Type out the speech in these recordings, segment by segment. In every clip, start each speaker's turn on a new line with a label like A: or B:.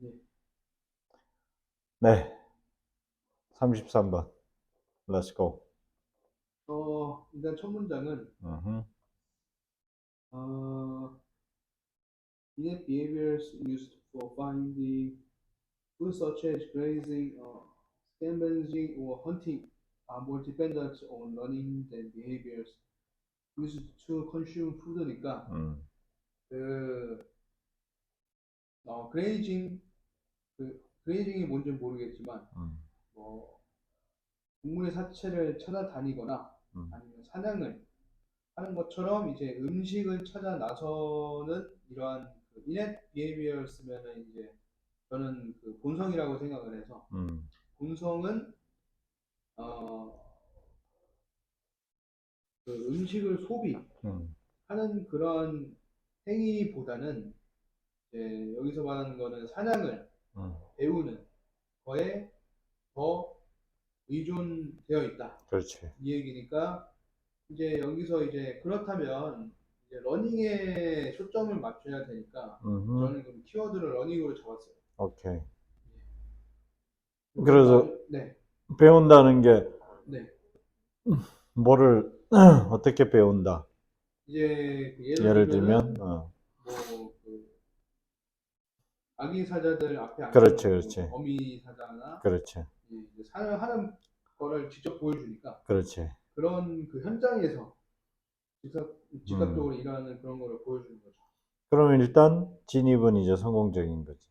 A: 네.
B: 네, 33번. Let's go.
A: 일단 첫 문장은
B: 음흠.
A: 어, innate behaviors used for finding food such as grazing, scavenging, or hunting are more dependent on learning than behaviors used to consume food니까
B: 음,
A: 그 그레이징 그레이징이 뭔지 모르겠지만
B: 음,
A: 뭐 동물의 사체를 찾아다니거나
B: 음.
A: 아니면 사냥을 하는 것처럼 이제 음식을 찾아 나서는 이러한 그 innate behaviors면은 이제 저는 그 본성이라고 생각을 해서
B: 음,
A: 본성은 어, 그 음식을 소비하는
B: 음,
A: 그런 행위보다는 이제 여기서 말하는 거는 사냥을
B: 음.
A: 배우는 거에 더 의존되어 있다
B: 그렇지.
A: 이 얘기니까 이제 여기서 이제 그렇다면 이제 러닝에 초점을 맞춰야 되니까
B: 음흠.
A: 저는 그럼 키워드를 러닝으로 잡았어요.
B: 오케이.
A: 그럼
B: 그래서
A: 네,
B: 배운다는 게
A: 네.
B: 뭐를 어떻게 배운다?
A: 이제 그 예를
B: 예를 들면,
A: 들면은 뭐그 아기 사자들 앞에
B: 그렇지,
A: 앉혀놓고
B: 그렇지,
A: 어미 사자나
B: 그렇지,
A: 이제 사냥을 하는 거를 직접 보여주니까
B: 그렇지.
A: 그런 그 현장에서
B: 음.
A: 즉각적으로 일어나는 그런 거를 보여주는 거죠.
B: 그러면 일단 진입은 이제 성공적인 거지.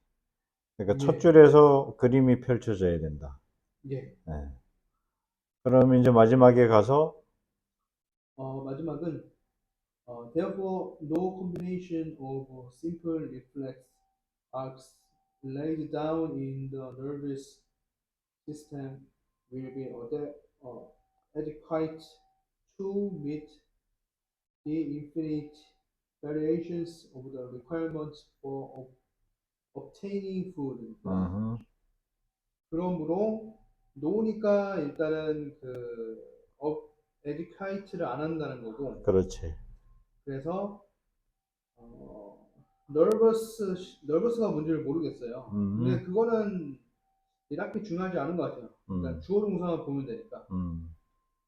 B: 그러니까 첫
A: 예,
B: 줄에서 그림이 펼쳐져야 된다.
A: 예.
B: 네. 그러면 이제 마지막에 가서,
A: 마지막은 therefore no combination of simple reflex arcs laid down in the nervous system will be adequate to meet the infinite variations of the requirements for obtaining food니까
B: 음,
A: 그러므로 노니까 일단은 adequate를 안 한다는 거고
B: 그렇지.
A: 그래서 nervous가 뭔지를 모르겠어요. 근데
B: 음,
A: 그거는 이렇게 중요하지 않은 것 같아요. 일단
B: 음,
A: 주어 동사만 보면 되니까.
B: 음,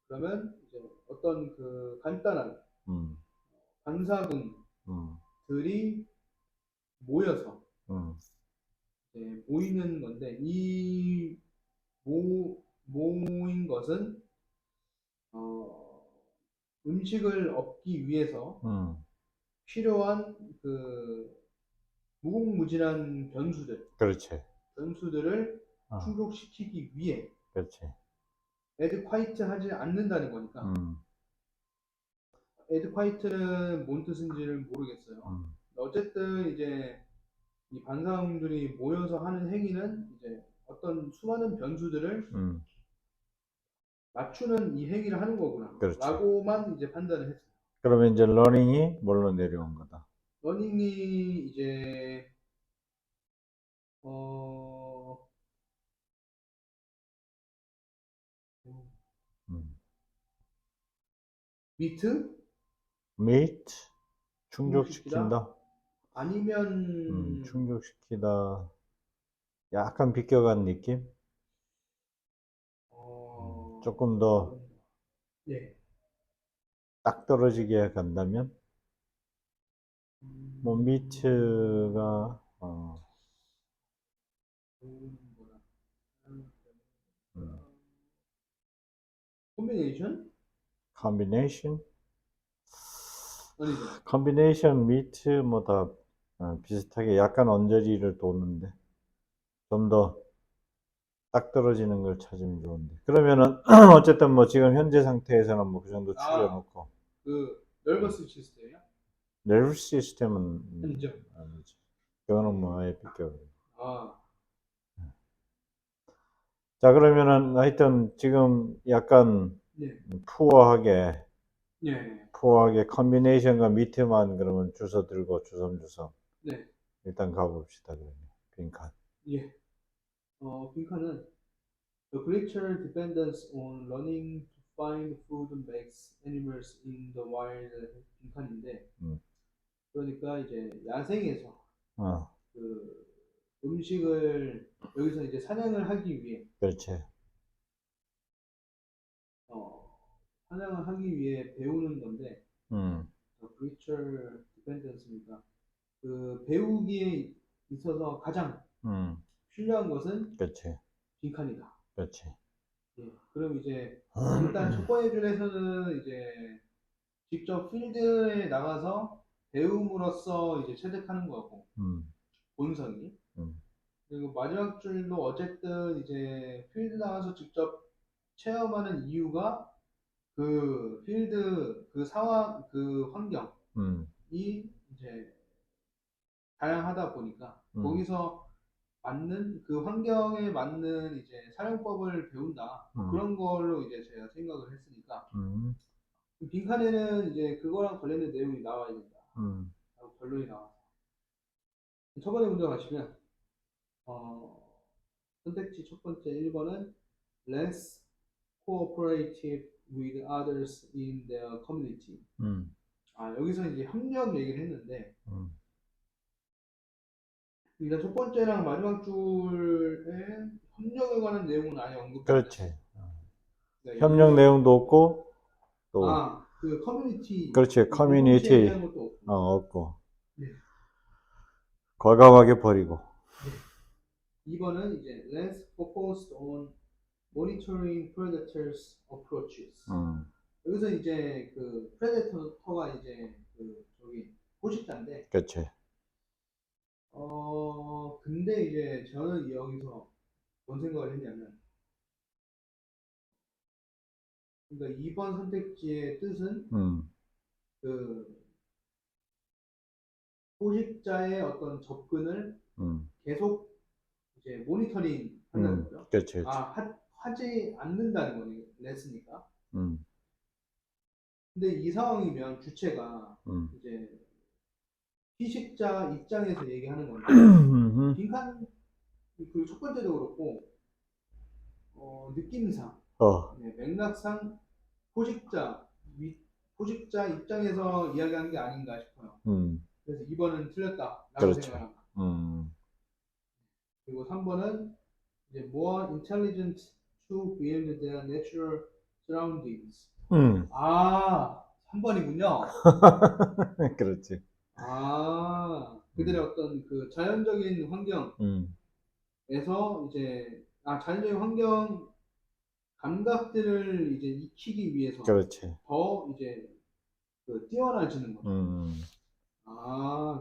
A: 그러면 이제 어떤 그 간단한
B: 음,
A: 반사근들이
B: 음,
A: 모여서
B: 음,
A: 모이는 건데 이 모인 것은 어, 음식을 얻기 위해서
B: 음.
A: 필요한 무궁무진한
B: 그렇지.
A: 변수들을
B: 어,
A: 충족시키기 위해
B: 그렇지.
A: 에드콰이트 하지 않는다는 거니까
B: 음,
A: 에드콰이트는 뭔 뜻인지를 모르겠어요.
B: 음,
A: 어쨌든 이제 이 반사홍들이 모여서 하는 행위는 이제 어떤 수많은 변수들을
B: 음.
A: 맞추는 이 행위를 하는 거구나
B: 그렇지.
A: 라고만 이제 판단을 했어요.
B: 그러면 이제 러닝이 뭘로 내려온 거다.
A: 러닝이 이제 어
B: 음.
A: 미트
B: meet
A: 충족시키다
B: 충족시킨다.
A: 아니면
B: 충족시키다. 약간 비껴간 느낌? 조금 더
A: 어, 예.
B: 딱 떨어지게 간다면, 뭐
A: 음,
B: meet가
A: 뭐라
B: 음,
A: 콤비네이션
B: combination,
A: 아니죠.
B: combination meet 뭐 다 비슷하게 약간 언저리를 도는데 좀 더 딱 떨어지는 걸 찾으면 좋은데. 그러면은 어쨌든 뭐 지금 현재 상태에서는 뭐 그 정도
A: 아,
B: 추려놓고
A: 그
B: 음.
A: 널버스 시스템이요?
B: nerve 시스템은
A: 아니죠.
B: 아니지. 그거는 뭐 아예 비껴.
A: 아,
B: 자, 그러면은 하여튼 지금 약간
A: 네,
B: 푸어하게
A: 네,
B: 푸어하게 컨비네이션과 미트만 그러면 주워 들고 주섬주섬
A: 네,
B: 일단 가봅시다. 그러면 빈칸.
A: 예. 빈칸은 The greater dependence on learning to find food makes animals in the wild 빈칸인데
B: 음.
A: 그러니까 이제 야생에서
B: 어,
A: 그 음식을 여기서 이제 사냥을 하기 위해
B: 그렇지.
A: 사냥을 하기 위해 배우는 건데
B: 음,
A: creature dependency니까 그 배우기에 있어서 가장
B: 음,
A: 필요한 것은
B: 그렇지.
A: 빈칸이다.
B: 그렇지.
A: 예, 그럼 이제 일단 첫 번째 줄에서는 이제 직접 필드에 나가서 배움으로써 이제 체득하는 거고
B: 음,
A: 본성이.
B: 음,
A: 그리고 마지막 줄도 어쨌든 이제 필드 나가서 직접 체험하는 이유가 그 필드 그 상황 그 환경이
B: 음,
A: 이제 다양하다 보니까
B: 음,
A: 거기서 맞는 그 환경에 맞는 이제 사용법을 배운다. 뭐
B: 음,
A: 그런 걸로 이제 제가 생각을 했으니까
B: 음,
A: 그 빈칸에는 이제 그거랑 관련된 내용이 나와야 된다.
B: 음,
A: 라고 결론이 나와서 첫 번째 문제 가시면 어, 선택지 첫 번째 1번은 less cooperative with others in their community.
B: 음,
A: 아 여기서 이제 협력 얘기를 했는데
B: 음.
A: 일단 첫 번째랑 마지막 줄에 협력에 관한 내용은 아예 언급이 안 됐어요.
B: 그렇지.
A: 그러니까
B: 협력 내용도 없고, 또,
A: 그 커뮤니티,
B: 그렇지.
A: 이 공동체에 대한
B: 커뮤니티,
A: 것도 없고.
B: 없고,
A: 네.
B: 과감하게 버리고.
A: 네. 2번은 이제 less focused on monitoring predators approaches.
B: 음,
A: 여기서 이제 그 프레데터가 이제 그 저기 포식자인데,
B: 그렇지.
A: 근데 이제 저는 여기서 뭔 생각을 했냐면, 그러니까 2번 선택지의 뜻은
B: 음,
A: 그 포식자의 어떤 접근을
B: 음,
A: 계속 이제 모니터링 한다는 거죠.
B: 그렇지, 그렇지.
A: 아, 하지 않는다는 거니, 냈으니까.
B: 음,
A: 근데 이 상황이면 주체가
B: 음,
A: 이제 피식자 입장에서 얘기하는 건데, 빈칸, 그 첫 번째도 그렇고, 느낌상,
B: 어,
A: 네, 맥락상 포식자, 포식자 입장에서 이야기하는 게 아닌가 싶어요.
B: 음,
A: 그래서 2번은 틀렸다라고
B: 그렇지.
A: 생각을 합니다.
B: 음,
A: 그리고 3번은 이제 more intelligent to build their natural surroundings.
B: 음,
A: 아, 3번이군요.
B: 그렇지.
A: 그들의
B: 음,
A: 어떤 그 자연적인 환경에서
B: 음,
A: 이제, 자연적인 환경 감각들을 이제 익히기 위해서
B: 그렇지.
A: 더 이제 그 뛰어나지는 거죠.
B: 음,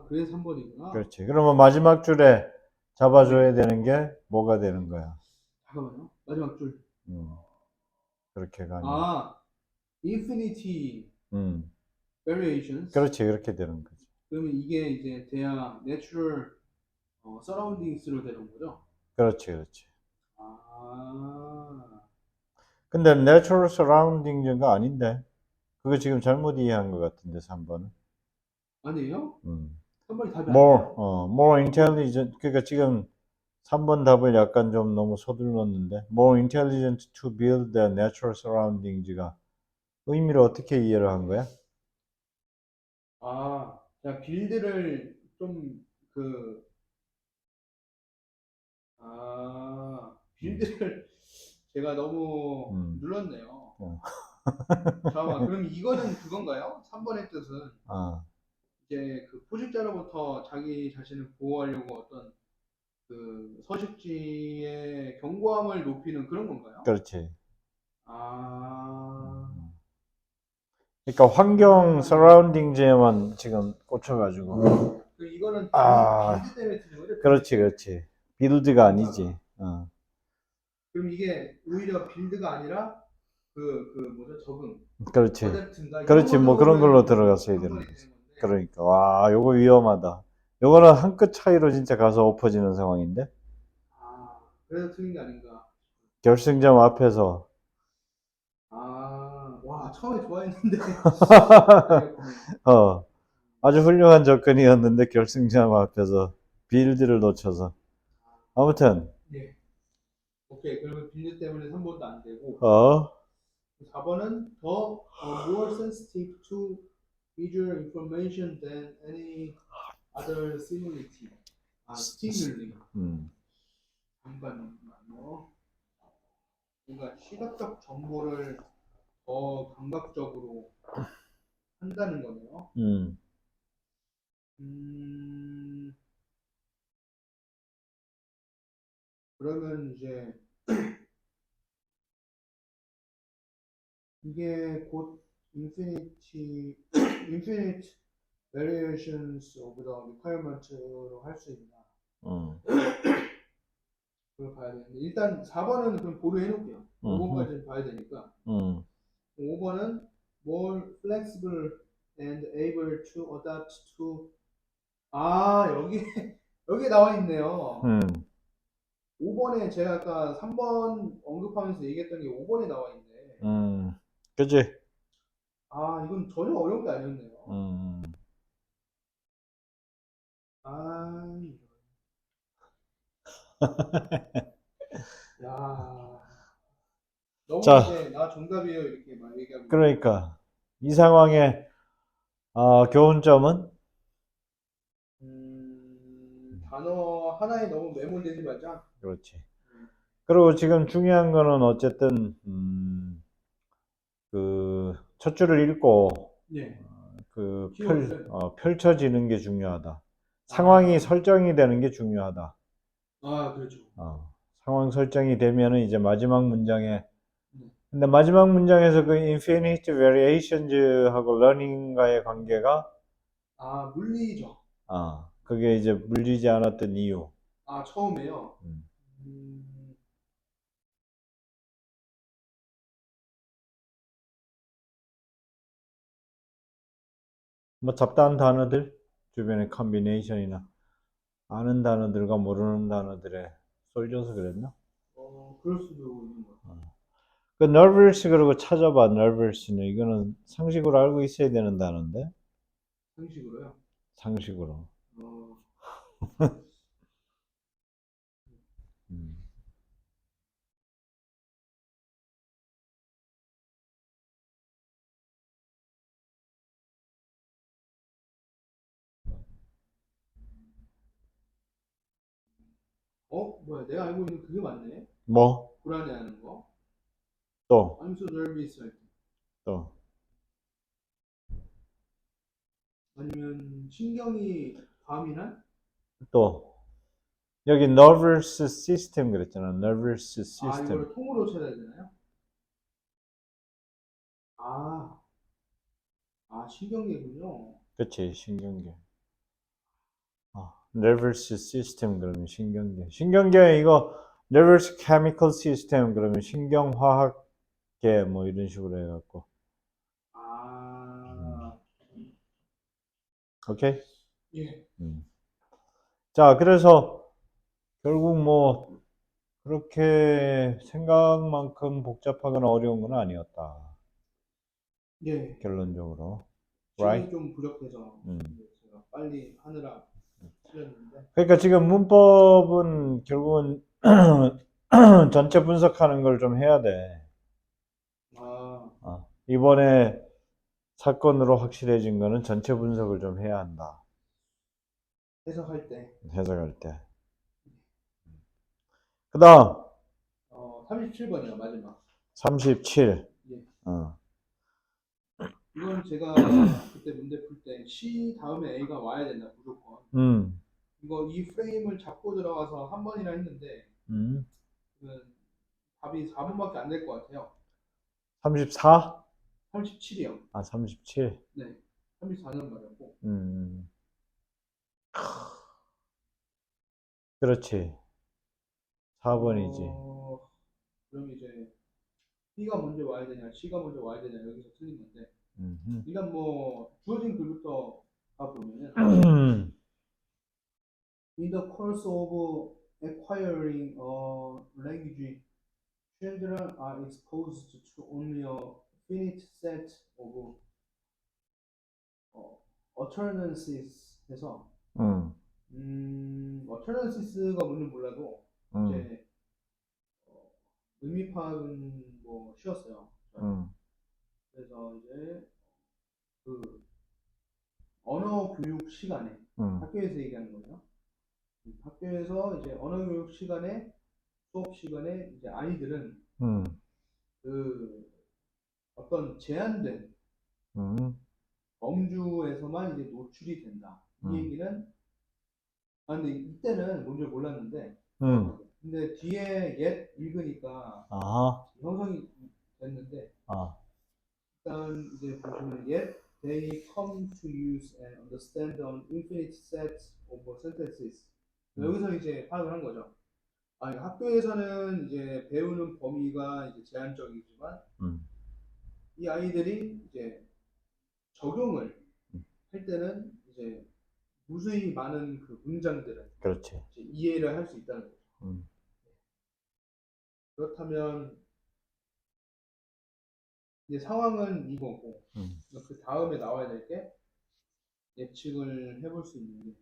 A: 그래서 3번이구나.
B: 그렇지. 그러면 마지막 줄에
A: 네,
B: 잡아줘야 되는 게 뭐가 되는 거야?
A: 잠깐만요. 마지막 줄.
B: 음, 그렇게 가면.
A: 아, infinity
B: 음,
A: variations.
B: 그렇지. 그렇게 되는 거지.
A: 그러면 이게 이제 대야 내추럴 서라운딩스로 되는 거죠?
B: 그렇지, 그렇지.
A: 아,
B: 근데 natural surrounding가 아닌데. 그거 지금 잘못 이해한 것 같은데, 3번은.
A: 아니에요?
B: 음.
A: 3번이 답이
B: more,
A: 아니에요?
B: more intelligent. 그러니까 지금 3번 답을 약간 좀 너무 서둘렀는데, more intelligent to build the natural surroundings가 의미를 어떻게 이해를 한 거야?
A: 자, 빌드를 좀 그,
B: 음,
A: 빌드를 제가 너무
B: 음,
A: 눌렀네요.
B: 어,
A: 잠깐만, 그럼 이거는 그건가요? 3번의 뜻은
B: 아,
A: 이제 그 포식자로부터 자기 자신을 보호하려고 어떤 그 서식지의 견고함을 높이는 그런 건가요?
B: 그렇지.
A: 아,
B: 그러니까 환경
A: 아,
B: 서라운딩즈에만 지금 꽂혀가지고.
A: 그 이거는
B: 아,
A: 빌드 때문에 틀린 거죠? 빌드
B: 그렇지,
A: 때문에.
B: 그렇지. 빌드가 아니지.
A: 동사가.
B: 어,
A: 그럼 이게 오히려 빌드가 아니라 그 뭐죠? 적응.
B: 그렇지.
A: 어댑트인가 이런
B: 그렇지. 뭐 그런 걸로
A: 걸로
B: 들어갔어야 되는
A: 3번이
B: 거지.
A: 되는 건데.
B: 그러니까, 와, 요거 위험하다. 요거는 한 끗 차이로 진짜 가서 엎어지는 상황인데?
A: 그래서 틀린 게 아닌가.
B: 결승점 앞에서,
A: 와, 처음에 좋아했는데 아니었구나.
B: 어, 아주 훌륭한 접근이었는데 결승점 앞에서 빌드를 놓쳐서. 아무튼,
A: 네. 오케이. 그러면 빌드 때문에 3번도 안 되고
B: 어,
A: 4번은 더 more sensitive to visual information than any other stimuli.
B: 스- 스-
A: stimuli.
B: 음.
A: 잠깐만요. 그러니까 시각적 정보를 더 감각적으로 한다는 거네요.
B: 음,
A: 음, 그러면 이제 이게 곧 infinity, infinite variations of the requirement로 할 수 있나?
B: 음,
A: 그걸 봐야 되는데 일단 4번은 그럼 고려해 놓을게요.
B: 음,
A: 5번까지 봐야 되니까.
B: 음,
A: 5번은 more flexible and able to adapt to 여기 여기 나와 있네요.
B: 음,
A: 5번에 제가 아까 3번 언급하면서 얘기했던 게 5번에 나와 있네.
B: 그치?
A: 이건 전혀 어려운 게 아니었네요.
B: 음,
A: 아, 야, 너무
B: 자,
A: 이제 나 정답이에요 이렇게 막 얘기하고.
B: 그러니까 이 상황의 교훈점은
A: 단어 하나에 너무 매몰되지 말자.
B: 그렇지. 그리고 지금 중요한 거는 어쨌든 그 첫 줄을 읽고
A: 네, 키워드를.
B: 펼쳐지는 게 중요하다. 상황이
A: 아,
B: 설정이 되는 게 중요하다.
A: 그렇죠.
B: 상황 설정이 되면은 이제 마지막 문장에
A: 네.
B: 근데 마지막 문장에서 그 infinite variations하고 learning과의 관계가
A: 물리죠.
B: 그게 이제 물리지 않았던 이유.
A: 처음에요.
B: 음.
A: 음,
B: 뭐 잡다한 단어들 주변의 컨비네이션이나 아는 단어들과 모르는 단어들에 쏠려서 그랬나?
A: 그럴 수도 있는 것 같아요.
B: 그 nervous 그러고 찾아봐 nervous는 이거는 상식으로 알고 있어야 되는 단어인데
A: 상식으로요.
B: 상식으로.
A: 어,
B: 음.
A: 뭐야, 내가 알고 있는 그게 맞네.
B: 뭐?
A: 불안해하는 거.
B: 또,
A: I'm so nervous 할 때.
B: 또,
A: 아니면 신경이 과민한?
B: 또. 여기 nervous system 그랬잖아. nervous system.
A: 이거를 통으로 찾아야 되나요? 아, 신경계군요.
B: 그치, 신경계. nervous system 그러면 신경계. 신경계 이거 nervous chemical system 그러면 신경화학계 뭐 이런 식으로 해갖고. 음.
A: 아,
B: 오케이?
A: 예.
B: 음. 자, 그래서 결국 뭐 그렇게 생각만큼 복잡하거나 어려운 건 아니었다.
A: 예.
B: 결론적으로.
A: 시간이
B: right?
A: 좀 부족해서
B: 음.
A: 제가 빨리 하느라 틀렸는데.
B: 그러니까 지금 문법은 결국은 전체 분석하는 걸 좀 해야 돼.
A: 아,
B: 이번에 사건으로 확실해진 거는 전체 분석을 좀 해야 한다.
A: 해석할 때.
B: 해석할 때. 그 다음,
A: 37번이요, 마지막.
B: 37.
A: 예.
B: 어.
A: 이건 제가 그때 문제 풀 때 C 다음에 A가 와야 된다, 무조건.
B: 음,
A: 이 프레임을 잡고 들어가서 한 번이나 했는데,
B: 음.
A: 답이 4번밖에 안 될 것 같아요.
B: 34?
A: 37이요.
B: 37.
A: 네. 34는 맞았고.
B: 음, 그렇지. 4번이지.
A: 그럼 이제 B가 먼저 와야 되냐, C가 먼저 와야 되냐, 여기서 틀린 건데.
B: 음.
A: 일단 뭐, 주어진 글부터 가보면은, in the course of acquiring a language, children are exposed to only a finite set of occurrences 해서 occurrences가 뭔지 몰라도
B: 음,
A: 이제 의미 파악은 뭐 쉬웠어요.
B: 음,
A: 그래서 이제 그 언어 교육 시간에
B: 음,
A: 학교에서 얘기하는 거죠. 학교에서 이제 언어 교육 시간에 수업 시간에 이제 아이들은
B: 음,
A: 그 어떤 제한된
B: 음,
A: 범주에서만 이제 노출이 된다. 이
B: 음,
A: 얘기는 근데 이때는 뭔지 몰랐는데
B: 음,
A: 정확하게. 근데 뒤에 옛 읽으니까
B: 아,
A: 형성이 됐는데
B: 아,
A: 일단 이제 보시면 yet they come to use and understand an infinite set of sentences.
B: 음,
A: 여기서 이제 파악을 한 거죠. 아니, 학교에서는 이제 배우는 범위가 이제 제한적이지만
B: 음,
A: 이 아이들이 이제 적용을
B: 음,
A: 할 때는 이제 무수히 많은 그 문장들을
B: 그렇지.
A: 이제 이해를 할 수 있다는 거죠.
B: 음,
A: 그렇다면 이제 상황은 이거고
B: 음,
A: 그 다음에 나와야 될 게 예측을 해볼 수 있는 게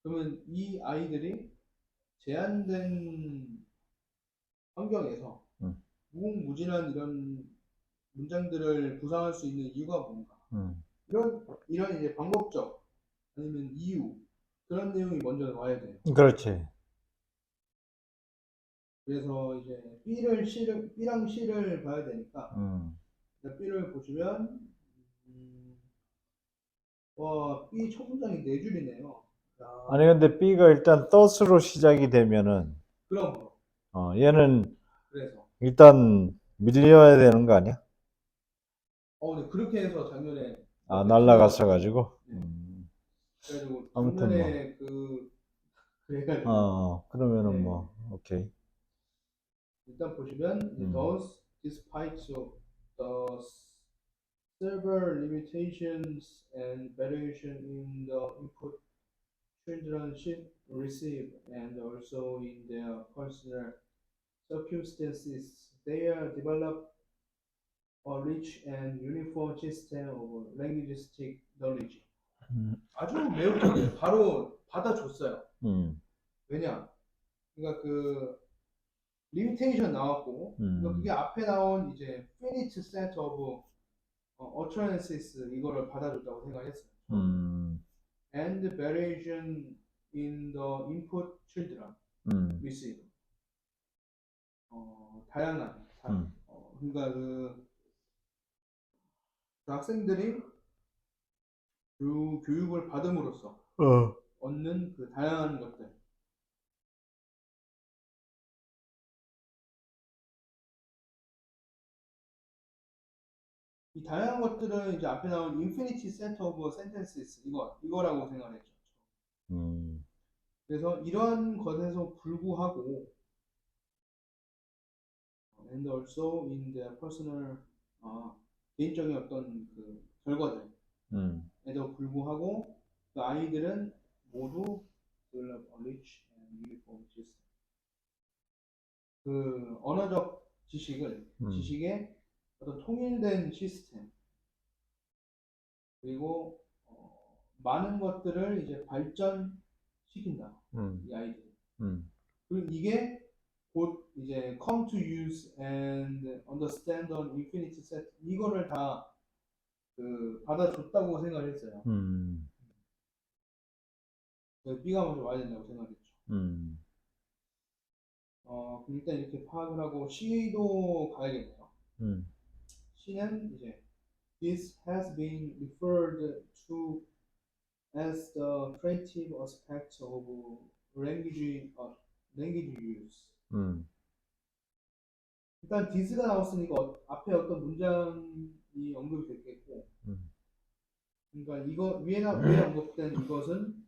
A: 그러면 이 아이들이 제한된 환경에서
B: 음,
A: 무궁무진한 이런 문장들을 구상할 수 있는 이유가 뭔가?
B: 음,
A: 이런 이제 방법적 아니면 이유 그런 내용이 먼저 나와야 돼요.
B: 그렇지.
A: 그래서 이제 B랑 C를 봐야 되니까
B: 음.
A: B를 보시면 와 B 첫 문장이 네 줄이네요.
B: 아니,
A: 야,
B: 근데 B가 일단 덫으로 시작이 되면은,
A: 그럼 뭐.
B: 얘는
A: 그래서
B: 일단 밀려야 되는 거 아니야?
A: 네, 그렇게 해서 작년에
B: 아, 날라갔어
A: 틀려가지고
B: 가지고.
A: 네. 그래가지고
B: 아무튼 뭐,
A: 작년에 그래가지고
B: 그러면은
A: 네.
B: 뭐, 오케이.
A: 일단 보시면 이제
B: 음,
A: those despite of the several limitations and variation in the input children should receive and also in their personal circumstances they are develop a rich and uniform system of linguistic knowledge.
B: 음,
A: 아주 매우 좋네요. 바로 받아줬어요.
B: 음,
A: 왜냐? 그러니까 그 리미테이션 나왔고, 그러니까 그게
B: 음,
A: 앞에 나온 이제 finite set of utterances 이거를 받아줬다고 생각했어요.
B: 음,
A: And variation in the input children
B: 음,
A: receive. 다양한,
B: 음,
A: 그러니까 그 학생들이 그 교육을 받음으로써
B: 어,
A: 얻는 그 다양한 것들. 이 다양한 것들은 이제 앞에 나온 infinity set of sentences 이거라고 생각을 했죠.
B: 음,
A: 그래서 이러한 것에서 불구하고 and also in their personal 개인적인 어떤 그 결과들에도
B: 음,
A: 불구하고 그 아이들은 모두 develop a rich and uniform system. 그 언어적
B: 음,
A: 지식의 어떤 통일된 시스템 그리고 많은 것들을 이제 발전시킨다
B: 음,
A: 이 아이들.
B: 음,
A: 그리고 이게 곧 이제 come to use and understand an infinite set 이거를 다 그 받아줬다고 생각을 했어요.
B: 음,
A: B가 먼저 와야 된다고 생각했죠.
B: 음,
A: 그럼 일단 이렇게 파악을 하고 C도 가야겠네요.
B: 음,
A: C는 이제 this has been referred to as the creative aspect of language use.
B: 음,
A: 일단 this가 나왔으니까 앞에 어떤 문장이 언급이 됐겠고,
B: 음,
A: 그러니까 이거 위에 언급된 이것은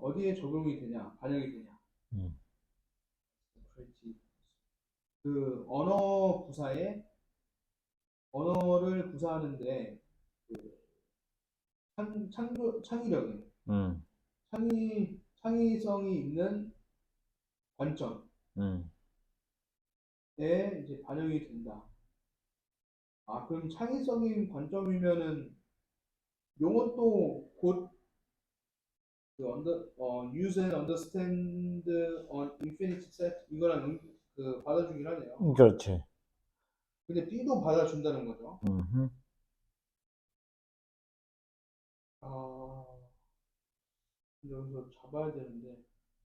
A: 어디에 적용이 되냐, 반영이 되냐.
B: 음,
A: creative. 그 언어를 구사하는데 그 창의력인
B: 음,
A: 창의성이 있는 관점에
B: 음,
A: 이제 반영이 된다. 그럼 창의성인 관점이면은 요것도 곧 use and understand on infinite set 이거랑 그 받아주긴 하네요.
B: 그렇지.
A: 근데 B도 받아준다는 거죠.
B: 음,
A: 아, 근데 여기서 잡아야 되는데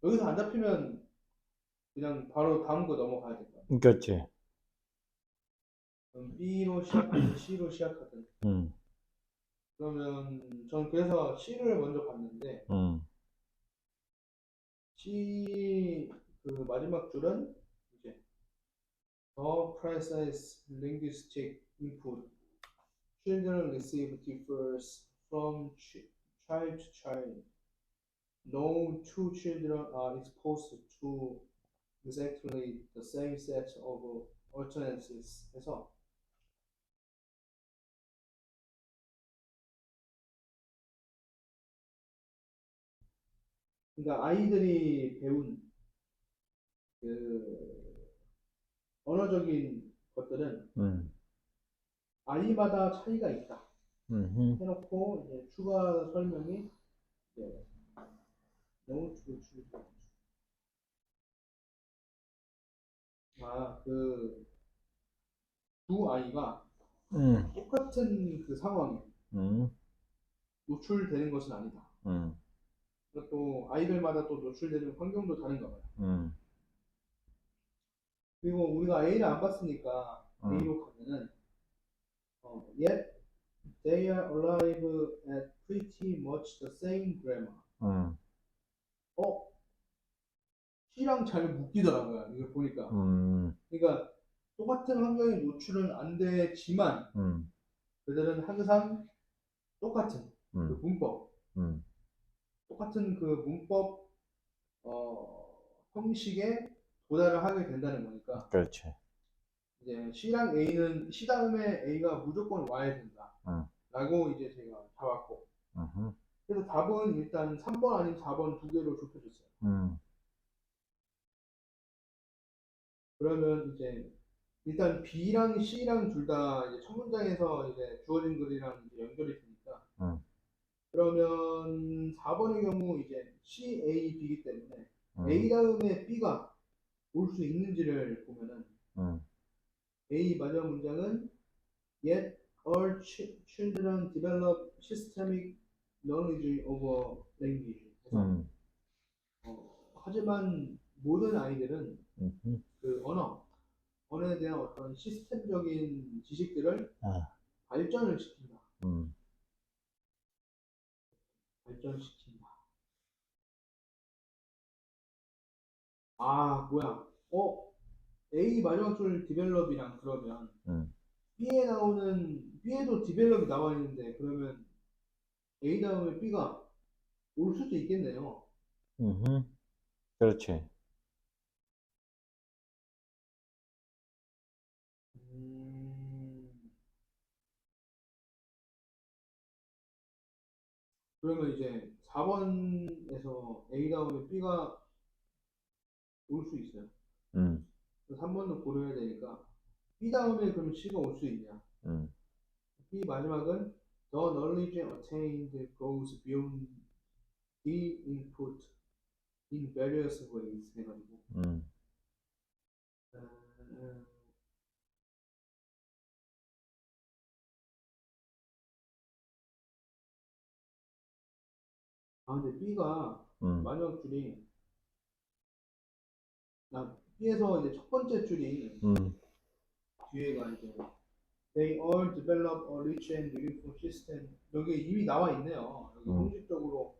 A: 여기서 안 잡히면 그냥 바로 다음 거 넘어가야 될 것 같아요.
B: 그렇지.
A: B로 시작하든 C로 시작하든. 그러면 전 그래서 C를 먼저 봤는데 C 그 마지막 줄은 이제 The precise linguistic input children receive differs from child to child. No two children are exposed to exactly the same set of alternatives 해서 그러니까 아이들이 배운 그 언어적인 것들은 아이마다 차이가 있다 해놓고 이제 추가 설명이 이제 no two children 그 두 아이가 똑같은 그 상황에 노출되는 것은 아니다. 또 아이들마다 또 노출되는 환경도 다른가 봐요. 그리고 우리가 A를 안 봤으니까 A로 가면은 yet they are alive at pretty much the same grammar. C랑 잘 묶이더라고요. 이걸 보니까. 그러니까 똑같은 환경에 노출은 안 되지만 그들은 항상 똑같은 그 문법, 똑같은 그 문법 형식에 도달을 하게 된다는 거니까.
B: 그렇지.
A: 이제 C랑 A는 C 다음에 A가 무조건 와야 된다. 라고 이제 제가 잡았고. 그래서 답은 일단 3번 아니면 4번 두 개로 좁혀졌어요. 그러면 이제 일단 B랑 C랑 둘 다 이제 첫 문장에서 이제 주어진 글이랑 이제 연결이 되니까. 그러면 4번의 경우 이제 C, A, B이기 때문에 A 다음에 B가 올 수 있는지를 보면은 A 마지막 문장은 yet all children develop systemic knowledge of language. 그래서 하지만 모든 아이들은 그 언어에 대한 어떤 시스템적인 지식들을 발전을 시킨다. 발전시킨다. 뭐야? A 마지막 줄 디벨롭이랑 그러면 B에도 디벨롭이 나와 있는데 그러면 A 다음에 B가 올 수도 있겠네요.
B: 그렇지.
A: 그러면 이제 4번에서 A 다음에 B가 올 수 있어요. 3번도 고려해야 되니까 B 다음에 그러면 C가 올 수 있냐? B 마지막은 the knowledge attained goes beyond the input in various ways 해가지고 근데 B가 마지막 줄이 B에서 이제 첫 번째 줄이 뒤에가 이제 they all develop a rich and uniform system 여기 이미 나와 있네요. 여기 형식적으로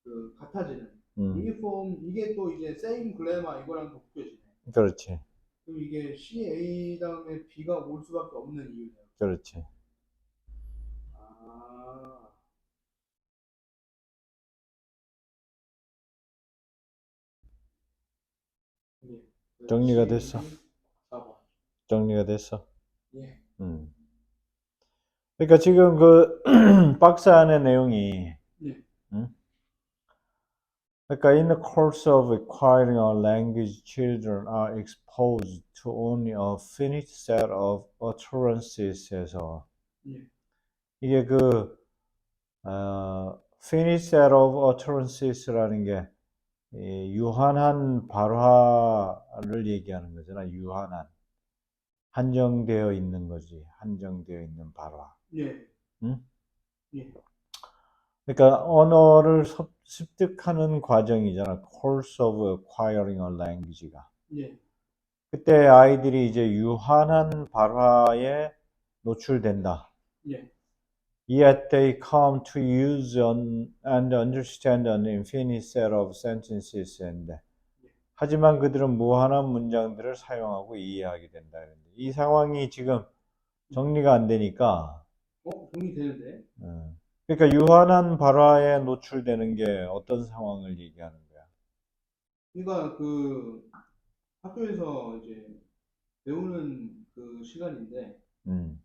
A: 그 같아지는 유니폼 이게 또 이제 same grammar 이거랑 묶여지네.
B: 그렇지.
A: 그럼 이게 C, A 다음에 B가 올 수밖에 없는 이유네요.
B: 그렇지.
A: 네.
B: 정리가 됐어.
A: 4번.
B: 정리가 됐어.
A: 예.
B: 그러니까 지금 그 박스 안의 내용이 그러니까 in the course of acquiring a language, children are exposed to only a finite set of utterances.에서 이게 그 finite set of utterances.라는 게 유한한 발화를 얘기하는 거잖아. 유한한 한정되어 있는 거지. 한정되어 있는 발화.
A: 예.
B: 응?
A: 예.
B: 그러니까 언어를 습득하는 과정이잖아. course of acquiring a language가.
A: 예,
B: 그때 아이들이 이제 유한한 발화에 노출된다.
A: 예,
B: Yet they come to use and understand an infinite set of sentences and 하지만 그들은 무한한 문장들을 사용하고 이해하게 된다. 이 상황이 지금 정리가 안 되니까
A: 정리되는데.
B: 그러니까 유한한 발화에 노출되는 게 어떤 상황을 얘기하는 거야?
A: 그러니까 그 학교에서 이제 배우는 그 시간인데,
B: 음,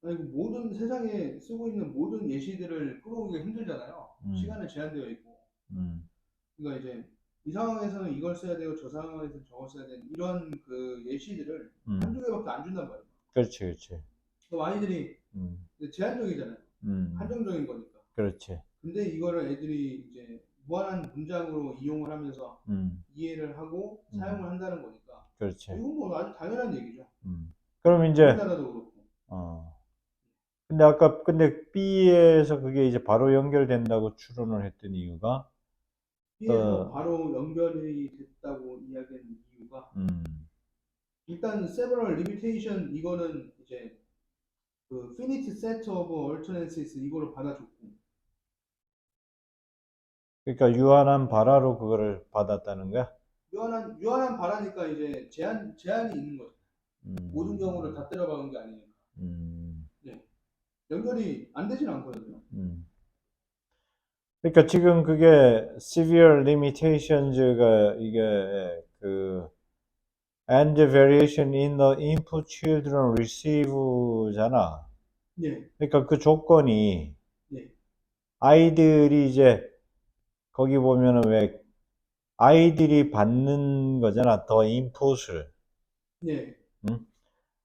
A: 아니, 그 모든 세상에 쓰고 있는 모든 예시들을 끌어오기가 힘들잖아요.
B: 음,
A: 시간은 제한되어 있고.
B: 음,
A: 그러니까 이제 이 상황에서는 이걸 써야 되고 저 상황에서는 저걸 써야 되는 이런 그 예시들을 한두
B: 음.
A: 개밖에 안 준단 말이에요.
B: 그렇지, 그렇지.
A: 그럼 아이들이
B: 음,
A: 제한적이잖아요.
B: 음,
A: 한정적인 거니까.
B: 그렇지.
A: 근데 이거를 애들이 이제 무한한 문장으로 이용을 하면서
B: 음,
A: 이해를 하고
B: 음,
A: 사용을 한다는 거니까.
B: 그렇지.
A: 이건 뭐 아주 당연한 얘기죠.
B: 그럼 이제,
A: 우리나라도 그렇고.
B: 어, 근데 B에서 그게 이제 바로 연결된다고 추론을 했던 이유가,
A: B에서
B: 또,
A: 바로 연결이 됐다고 이야기하는 이유가
B: 음,
A: 일단 several limitation 이거는 이제 그 finite set of alternances 이거를 받아줬고
B: 그러니까 유한한 발화로 그거를 받았다는 거야?
A: 유한한 바라니까 이제 제한이 있는 거죠. 모든 경우를
B: 음,
A: 다 때려박은 게 아니니까.
B: 음,
A: 네. 연결이 안 되진 않거든요.
B: 음. 그러니까 지금 그게 severe limitations가 이게 그 and variation in the input children receive잖아.
A: 네,
B: 그러니까 그 조건이
A: 네,
B: 아이들이 이제 거기 보면은 왜 아이들이 받는 거잖아. 더 인풋을.
A: 네,
B: 응?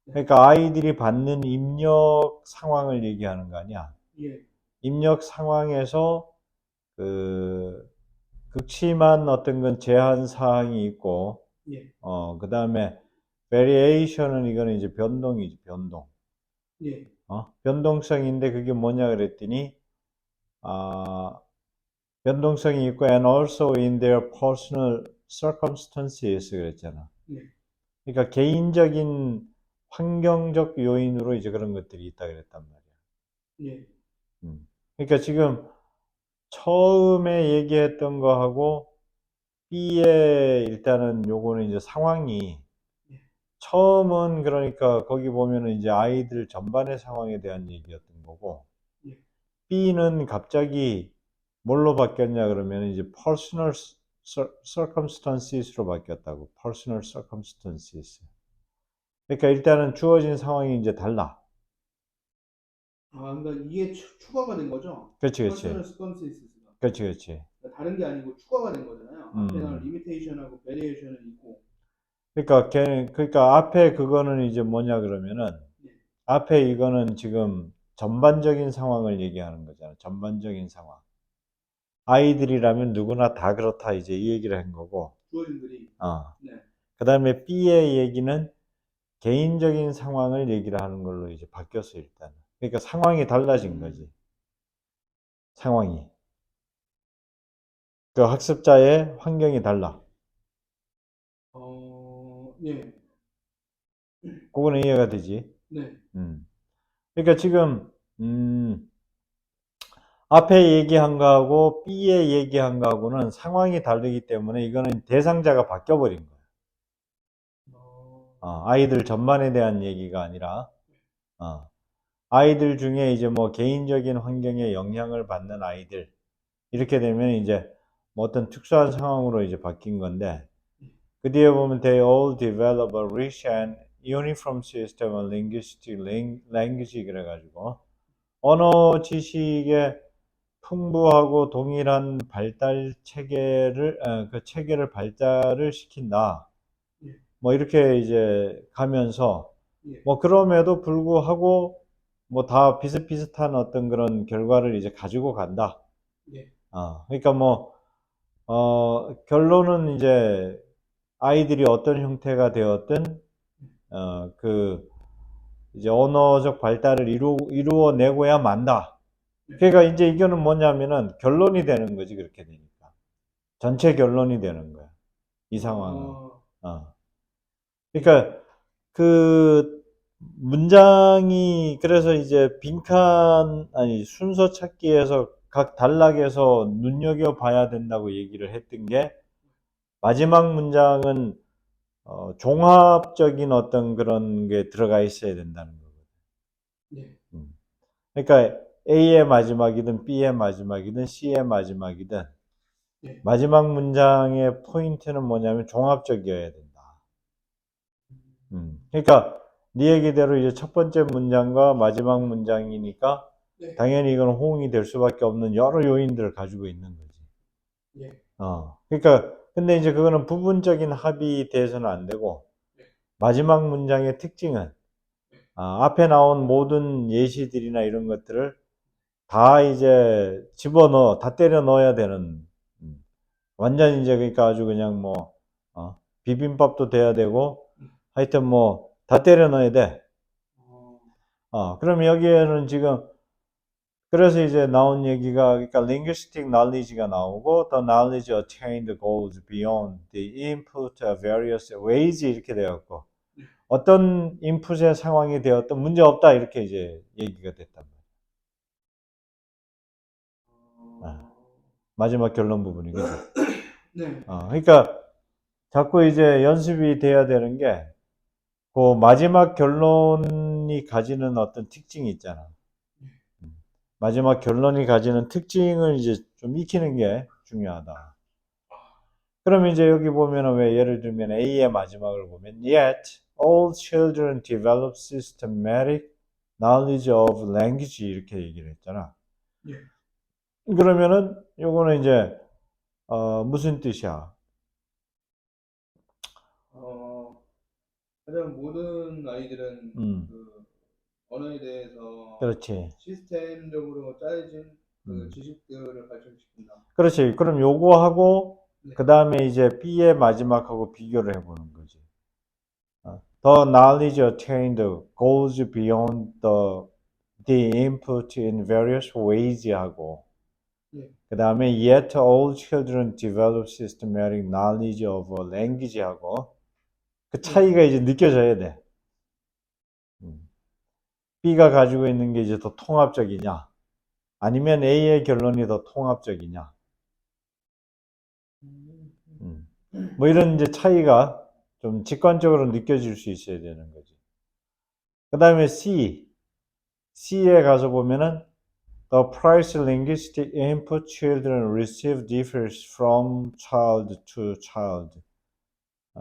A: 네,
B: 그러니까 아이들이 받는 입력 상황을 얘기하는 거 아니야.
A: 예,
B: 입력 상황에서 그 극심한 어떤 건 제한 사항이 있고
A: 예,
B: 그다음에 variation은 이거는 이제 변동이지, 변동.
A: 예,
B: 변동성인데 그게 뭐냐 그랬더니 아, 변동성이 있고 and also in their personal circumstances 그랬잖아.
A: 네,
B: 그러니까 개인적인 환경적 요인으로 이제 그런 것들이 있다 그랬단 말이야.
A: 예,
B: 그러니까 지금 처음에 얘기했던 거하고 B의 일단은 요거는 이제 상황이
A: 예,
B: 처음은 그러니까 거기 보면은 이제 아이들 전반의 상황에 대한 얘기였던 거고
A: 예,
B: B는 갑자기 뭘로 바뀌었냐 그러면 이제 personal circumstances로 바뀌었다고. personal circumstances. 그러니까 일단은 주어진 상황이 이제 달라.
A: 그러니까 이게 추가가 된 거죠.
B: 그렇지, 그렇지.
A: personal circumstances가.
B: 그렇지, 그렇지.
A: 그러니까 다른 게 아니고 추가가 된 거잖아요. 앞에는
B: 음.
A: limitation하고 variation은 있고.
B: 그러니까 앞에 그거는 이제 뭐냐 그러면은
A: 예,
B: 앞에 이거는 지금 전반적인 상황을 얘기하는 거잖아. 전반적인 상황. 아이들이라면 누구나 다 그렇다 이제 이 얘기를 한 거고.
A: 주어진들이.
B: 어.
A: 네,
B: 그다음에 B의 얘기는 개인적인 상황을 얘기를 하는 걸로 이제 바뀌었어 일단. 그러니까 상황이 달라진 거지. 상황이. 그 학습자의 환경이 달라.
A: 예,
B: 그거는 이해가 되지.
A: 네,
B: 음. 그러니까 지금 앞에 얘기한 거하고 B에 얘기한 거하고는 상황이 다르기 때문에 이거는 대상자가 바뀌어 버린 거야. 아이들 전반에 대한 얘기가 아니라 어, 아이들 중에 이제 뭐 개인적인 환경에 영향을 받는 아이들 이렇게 되면 이제 뭐 어떤 특수한 상황으로 이제 바뀐 건데 그 뒤에 보면 they all develop a rich and uniform system of linguistic language 그래가지고 언어 지식의 풍부하고 동일한 발달 체계를 그 체계를 발달을 시킨다.
A: 예,
B: 뭐 이렇게 이제 가면서
A: 예,
B: 뭐 그럼에도 불구하고 뭐 다 비슷비슷한 어떤 그런 결과를 이제 가지고 간다.
A: 예,
B: 그러니까 뭐 결론은 이제 아이들이 어떤 형태가 되었든 그 이제 언어적 발달을 이루어내고야 만다.
A: 예.
B: 그러니까 이제 이거는 뭐냐면은 결론이 되는 거지 그렇게 되니까 전체 결론이 되는 거야 이 상황은.
A: 아,
B: 어. 그러니까 그 문장이 그래서 이제 빈칸 아니 순서 찾기에서 각 단락에서 눈여겨봐야 된다고 얘기를 했던 게 마지막 문장은 종합적인 어떤 그런 게 들어가 있어야 된다는 거거든요.
A: 네.
B: 그러니까 A의 마지막이든 B의 마지막이든 C의 마지막이든
A: 네.
B: 마지막 문장의 포인트는 뭐냐면 종합적이어야 된다. 그러니까 네 얘기대로 이제 첫 번째 문장과 마지막 문장이니까
A: 네.
B: 당연히 이건 호응이 될 수밖에 없는 여러 요인들을 가지고 있는 거지.
A: 네.
B: 그러니까 근데 이제 그거는 부분적인 합이 돼서는 안 되고
A: 네.
B: 마지막 문장의 특징은 앞에 나온 모든 예시들이나 이런 것들을 다 이제 집어넣어 다 때려 넣어야 되는 완전 이제 그러니까 아주 그냥 뭐 비빔밥도 돼야 되고 하여튼 뭐 다 때려 넣어야 돼. 그럼 여기에는 지금 그래서 이제 나온 얘기가 그러니까 linguistic knowledge가 나오고 the knowledge attained goes beyond the input of various ways 이렇게 되었고 어떤 인풋의 상황이 되었던 문제 없다 이렇게 이제 얘기가 됐단 말이야. 마지막 결론 부분이 그죠?
A: 네.
B: 그러니까 자꾸 이제 연습이 돼야 되는 게 그 마지막 결론이 가지는 어떤 특징이 있잖아. 마지막 결론이 가지는 특징을 이제 좀 익히는 게 중요하다. 그러면 이제 여기 보면은 왜 예를 들면 A의 마지막을 보면 yet all children develop systematic knowledge of language 이렇게 얘기를 했잖아.
A: 네.
B: 그러면은 요거는 이제 무슨 뜻이야?
A: 가장 모든 아이들은 그 언어에 대해서
B: 그렇지.
A: 시스템적으로 짜여진 그 지식들을 발전시킨다.
B: 그렇지. 그럼 요거하고
A: 네.
B: 그 다음에 이제 B의 마지막하고 비교를 해보는 거지. The knowledge attained goes beyond the input in various ways 하고
A: 네.
B: 그 다음에 yet all children develop systematic knowledge of a language 하고 그 차이가 이제 느껴져야 돼. B가 가지고 있는 게 이제 더 통합적이냐 아니면 A의 결론이 더 통합적이냐 뭐 이런 이제 차이가 좀 직관적으로 느껴질 수 있어야 되는 거지. 그 다음에 C에 가서 보면은 The price linguistic input children receive differs from child to child.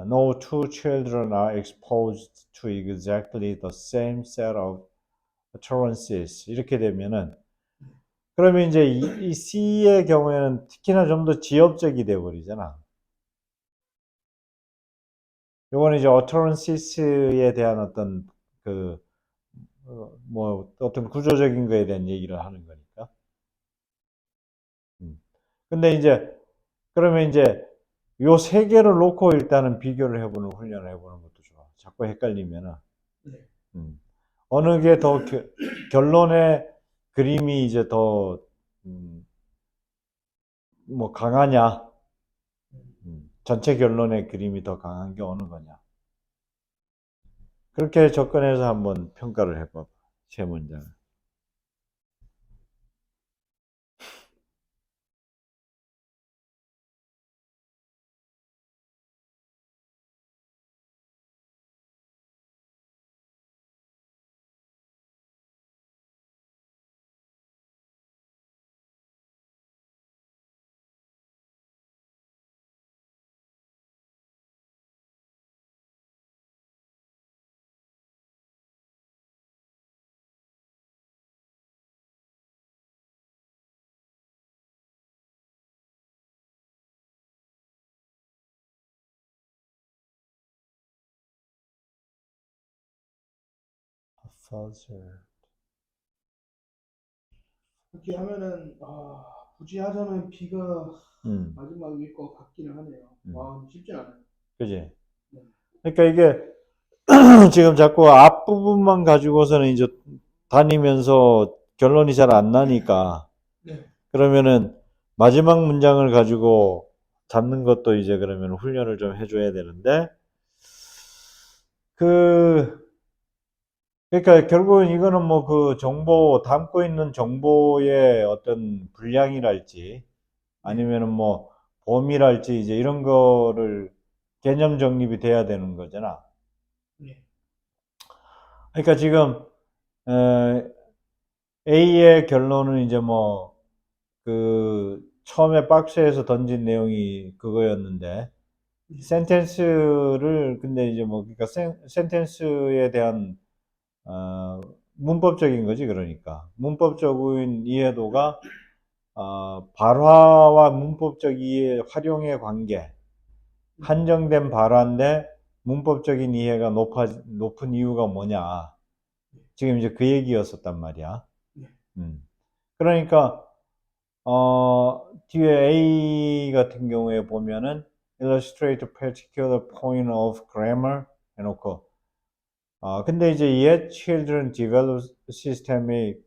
B: No two children are exposed to exactly the same set of utterances. 이렇게 되면은 그러면 이제 이 C의 경우에는 특히나 좀 더 지엽적이 돼 버리잖아. 요거는 이제 utterance에 대한 어떤 그 뭐 어떤 구조적인 거에 대한 얘기를 하는 거니까. 근데 이제 그러면 이제 요 세 개를 놓고 일단은 비교를 해보는 훈련을 해보는 것도 좋아. 자꾸 헷갈리면은
A: 네.
B: 어느 게 더 결론의 그림이 이제 더 뭐 강하냐, 전체 결론의 그림이 더 강한 게 어느 거냐. 그렇게 접근해서 한번 평가를 해봐. 세 문장을.
A: 그렇게 하면은 굳이 하자면 B가 마지막일 것 같기는 하네요. 쉽진 않아요.
B: 그지?
A: 네.
B: 그러니까 이게 지금 자꾸 앞부분만 가지고서는 이제 다니면서 결론이 잘 안 나니까
A: 네.
B: 그러면은 마지막 문장을 가지고 잡는 것도 이제 그러면 훈련을 좀 해줘야 되는데 그러니까 결국은 이거는 뭐 그 정보, 담고 있는 정보의 어떤 분량이랄지 아니면은 뭐 범위랄지 이제 이런 거를 개념 정립이 돼야 되는 거잖아.
A: 네.
B: 그러니까 지금 A의 결론은 이제 뭐 그 처음에 박스에서 던진 내용이 그거였는데 센텐스를 근데 이제 뭐 그러니까 센텐스에 대한 문법적인 거지 그러니까 문법적인 이해도가 발화와 문법적 이해 활용의 관계 한정된 발화인데 문법적인 이해가 높은 이유가 뭐냐 지금 이제 그 얘기였었단 말이야. 그러니까 뒤에 A 같은 경우에 보면은 illustrate a particular point of grammar 해놓고 근데 이제 yet children develop systemic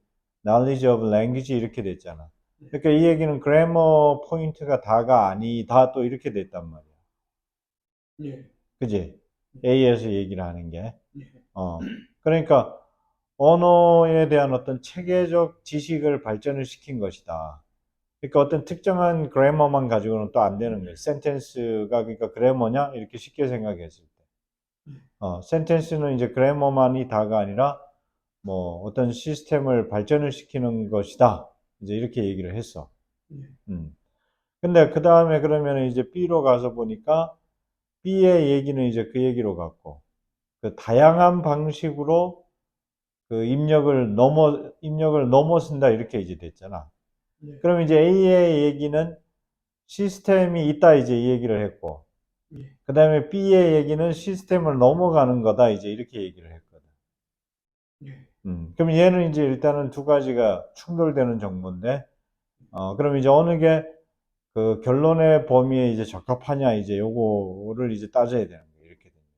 B: knowledge of language 이렇게 됐잖아. 그러니까 이 얘기는 grammar 포인트가 다가 아니다 또 이렇게 됐단 말이야.
A: 예.
B: 그지? A에서 얘기를 하는 게.
A: 예.
B: 그러니까 언어에 대한 어떤 체계적 지식을 발전을 시킨 것이다. 그러니까 어떤 특정한 그래머만 가지고는 또 안 되는 거예요. 센텐스가 그러니까 그래머냐? 이렇게 쉽게 생각했을 때. 센텐스는 이제 그래머만이 다가 아니라 뭐 어떤 시스템을 발전을 시키는 것이다. 이제 이렇게 얘기를 했어. 근데 그 다음에 그러면 이제 B로 가서 보니까 B의 얘기는 이제 그 얘기로 갔고 그 다양한 방식으로 그 입력을 넘어선다 이렇게 이제 됐잖아. 그럼 이제 A의 얘기는 시스템이 있다 이제 이 얘기를 했고 그 다음에 B의 얘기는 시스템을 넘어가는 거다 이제 이렇게 얘기를 했거든. 그럼 얘는 이제 일단은 두 가지가 충돌되는 정보인데 그럼 이제 어느 게 그 결론의 범위에 이제 적합하냐 이제 요거를 이제 따져야 되는 거예요. 이렇게 됩니다.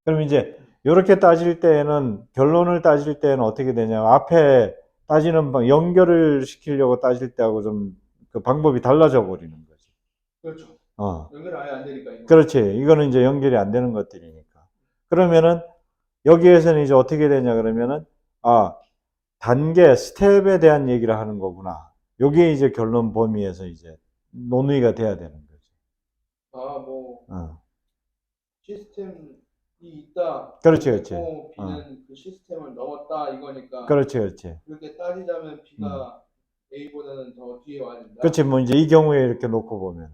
B: 그럼 이제 이렇게 따질 때에는 결론을 따질 때는 어떻게 되냐 앞에 따지는 연결을 시키려고 따질 때하고 좀 그 방법이 달라져 버리는 거지.
A: 그렇죠.
B: 어.
A: 연결 아예 안 되니까. 이거.
B: 그렇지. 이거는 이제 연결이 안 되는 것들이니까. 그러면은 여기에서는 이제 어떻게 되냐 그러면은 단계 스텝에 대한 얘기를 하는 거구나. 요게 이제 결론 범위에서 이제 논의가 돼야 되는 거지.
A: 뭐 시스템이 있다.
B: 그렇지, 그렇지.
A: B는 그 시스템을 넘었다 이거니까.
B: 그렇지, 그렇지.
A: 그렇게 따지자면 B가 A보다는 더 뒤에 와야 된다.
B: 그렇지. 뭐 이제 이 경우에 이렇게 놓고 보면은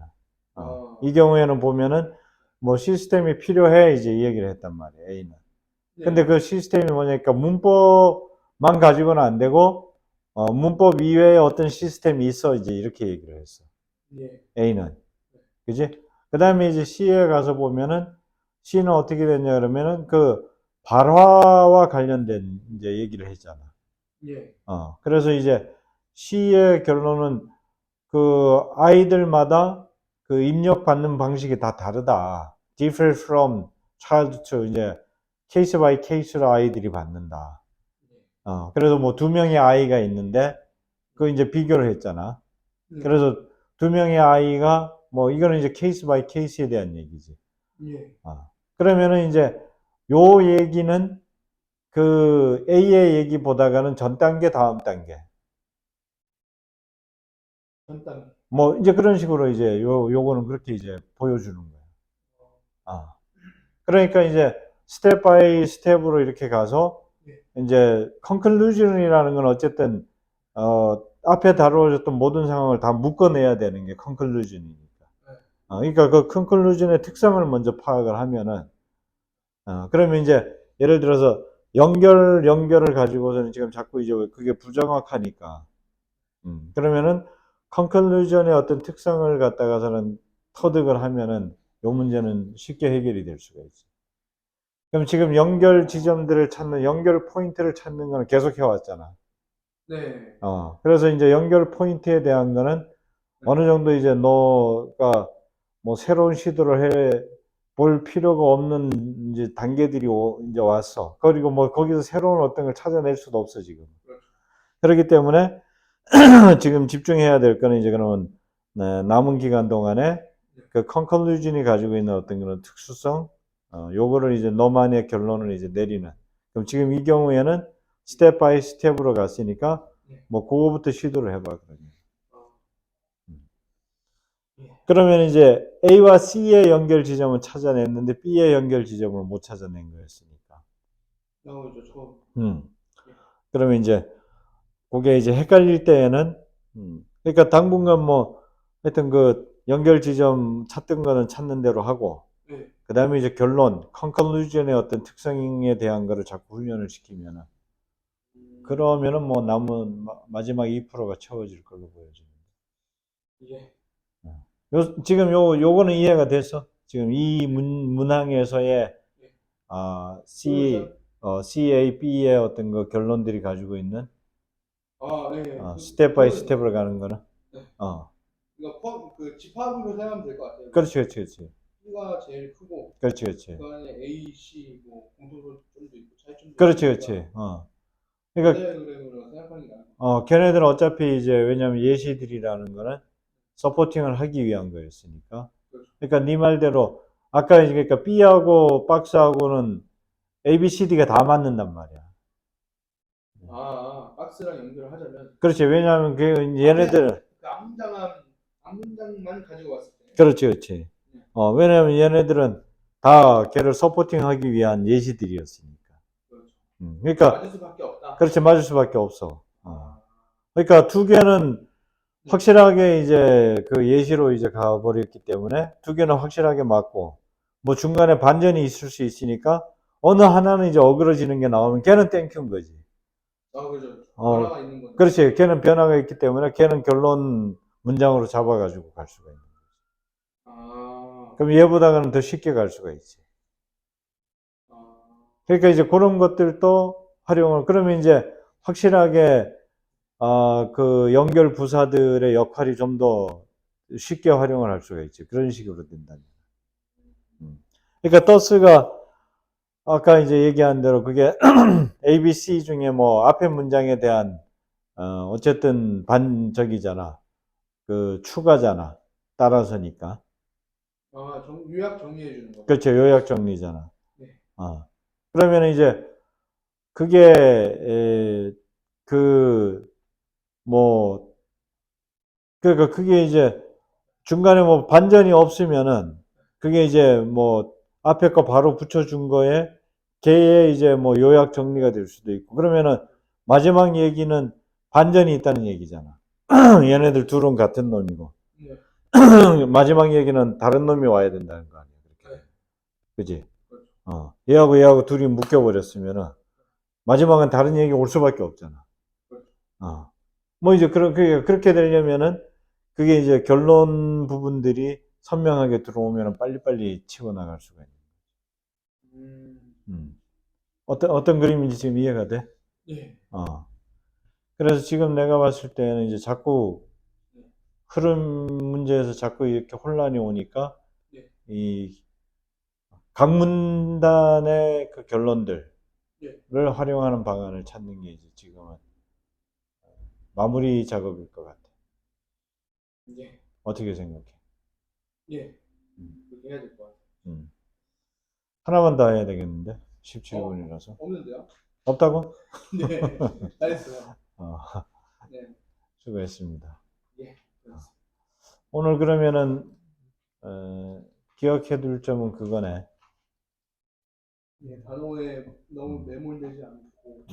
B: 이 경우에는 보면은 뭐 시스템이 필요해 이제 이 얘기를 했단 말이에요. A는. 근데 그 시스템이 뭐냐니까 문법만 가지고는 안 되고 문법 이외에 어떤 시스템이 있어 이제 이렇게 얘기를 했어. A는. 그지? 그 다음에 이제 C에 가서 보면은 C는 어떻게 됐냐 그러면은 그 발화와 관련된 이제 얘기를 했잖아. 그래서 이제 C의 결론은 그 아이들마다 그 입력받는 방식이 다 다르다. different from child to 이제 케이스 바이 케이스로 아이들이 받는다. 그래서 뭐 두 명의 아이가 있는데 그 이제 비교를 했잖아. 그래서 두 명의 아이가 뭐 이거는 이제 케이스 바이 케이스에 대한 얘기지. 그러면은 이제 요 얘기는 그 A의 얘기보다가는 전 단계 다음 단계.
A: 전 단계.
B: 뭐 이제 그런 식으로 이제 요거는 그렇게 이제 보여주는 거예요. 그러니까 이제 스텝 바이 스텝으로 이렇게 가서 이제 conclusion이라는 건 어쨌든 앞에 다루어졌던 모든 상황을 다 묶어내야 되는 게 conclusion이니까. 그러니까 그 conclusion의 특성을 먼저 파악을 하면은 그러면 이제 예를 들어서 연결을 가지고서는 지금 자꾸 이제 그게 부정확하니까 그러면은 conclusion의 어떤 특성을 갖다가서는 터득을 하면은 요 문제는 쉽게 해결이 될 수가 있어요. 그럼 지금 연결 지점들을 찾는 연결 포인트를 찾는 거는 계속 해왔잖아.
A: 네.
B: 그래서 이제 연결 포인트에 대한 거는 어느 정도 이제 너가 뭐 새로운 시도를 해 볼 필요가 없는 이제 단계들이 이제 왔어. 그리고 뭐 거기서 새로운 어떤 걸 찾아낼 수도 없어 지금. 그렇기 때문에 지금 집중해야 될 거는 이제 그러면 남은 기간 동안에 그 conclusion이 가지고 있는 어떤 그런 특수성, 요거를 이제 너만의 결론을 이제 내리는. 그럼 지금 이 경우에는 스텝 바이 스텝으로 갔으니까
A: 네.
B: 뭐 그거부터 시도를 해봐 그러면.
A: 예.
B: 그러면 이제 A와 C의 연결 지점은 찾아냈는데 B의 연결 지점을 못 찾아낸 거였으니까.
A: 나오죠 처음.
B: 그러면 이제 그게 이제 헷갈릴 때에는 그러니까 당분간 뭐 하여튼 그 연결 지점 찾던 거는 찾는 대로 하고
A: 네.
B: 그 다음에 이제 결론, 컨클루전의 어떤 특성에 대한 거를 자꾸 훈련을 시키면은 그러면은 뭐 남은 마지막 2%가 채워질 걸로 보여집니다.
A: 예.
B: 지금 요거는 이해가 됐어? 지금 이 문항에서의 CA, B의 어떤 그 결론들이 가지고 있는
A: 예.
B: 스텝 바이 스텝으로 가는 거는
A: 네.
B: 어.
A: 그러니까 그 집합으로 생각하면 될 것 같아요.
B: 그렇지.
A: B가 제일 크고
B: 그렇지.
A: 그 안에 A, C 뭐 공통점도 있고 차이점도
B: 그렇지.
A: 있으니까
B: 그러니까
A: 대그램으로 생각하는 게 나을 것 같아요.
B: 걔네들은 어차피 이제 왜냐면 예시들이라는 거는 서포팅을 하기 위한 거였으니까.
A: 그렇죠.
B: 그러니까 네 말대로 아까 이제 그러니까 B하고 박스하고는 A, B, C, D가 다 맞는단 말이야.
A: 박스랑 연결을 하자면
B: 그렇지. 왜냐하면 그 얘네들은
A: 그 앞문장만 가지고 왔을 때.
B: 그렇지. 왜냐하면 얘네들은 다 걔를 서포팅하기 위한 예시들이었으니까.
A: 그렇죠.
B: 그러니까
A: 맞을 수밖에 없다.
B: 그렇지. 맞을 수밖에 없어. 그러니까 두 개는 확실하게 이제 그 예시로 이제 가버렸기 때문에 두 개는 확실하게 맞고 뭐 중간에 반전이 있을 수 있으니까 어느 하나는 이제 어그러지는 게 나오면 걔는 땡큐인 거지.
A: 그렇죠. 변화가 있는 거죠.
B: 그렇지. 걔는 변화가 있기 때문에 걔는 결론 문장으로 잡아가지고 갈 수가 있는 거지. 그럼 얘보다는 더 쉽게 갈 수가 있지. 그러니까 이제 그런 것들도 활용을, 그러면 이제 확실하게, 그 연결 부사들의 역할이 좀 더 쉽게 활용을 할 수가 있지. 그런 식으로 된다면. 그러니까 더스가 아까 이제 얘기한 대로 그게 A, B, C 중에 뭐 앞에 문장에 대한 어쨌든 반적이잖아. 그 추가잖아. 따라서니까.
A: 요약 정리해 주는 거.
B: 그렇죠. 요약 정리잖아.
A: 네.
B: 그러면 이제 그게 그러니까 그게 이제 중간에 뭐 반전이 없으면은 그게 이제 뭐 앞에 거 바로 붙여준 거에 걔의 이제 뭐 요약 정리가 될 수도 있고 그러면은 마지막 얘기는 반전이 있다는 얘기잖아. 얘네들 둘은 같은 놈이고 마지막 얘기는 다른 놈이 와야 된다는 거 아니야. 그렇게. 그지? 얘하고 둘이 묶여버렸으면은 마지막은 다른 얘기 올 수밖에 없잖아. 뭐 이제 그렇게 되려면은 그게 이제 결론 부분들이 선명하게 들어오면 빨리빨리 치워나갈 수가 있는 거지. 어떤 그림인지 지금 이해가 돼?
A: 예.
B: 그래서 지금 내가 봤을 때는 이제 자꾸 흐름 문제에서 자꾸 이렇게 혼란이 오니까 이 각 문단의 그 결론들을 활용하는 방안을 찾는 게 이제 지금은 마무리 작업일 것 같아.
A: 예.
B: 어떻게 생각해?
A: 예. 그렇게 해야 될 것 같아.
B: 하나만 더 해야 되겠는데? 17분이라서.
A: 없는데요?
B: 없다고?
A: 네. 잘했어요.
B: 네. 수고했습니다.
A: 예.
B: 오늘 그러면은 기억해 둘 점은 그거네.
A: 예, 단어에 너무 매몰되지 않고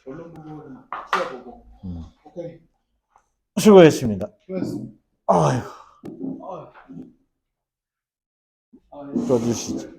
A: 결론 부분은 풀어보고. 오케이.
B: 수고했습니다.
A: 수고했습니다.
B: 아휴.
A: 예.
B: 꺼주시죠.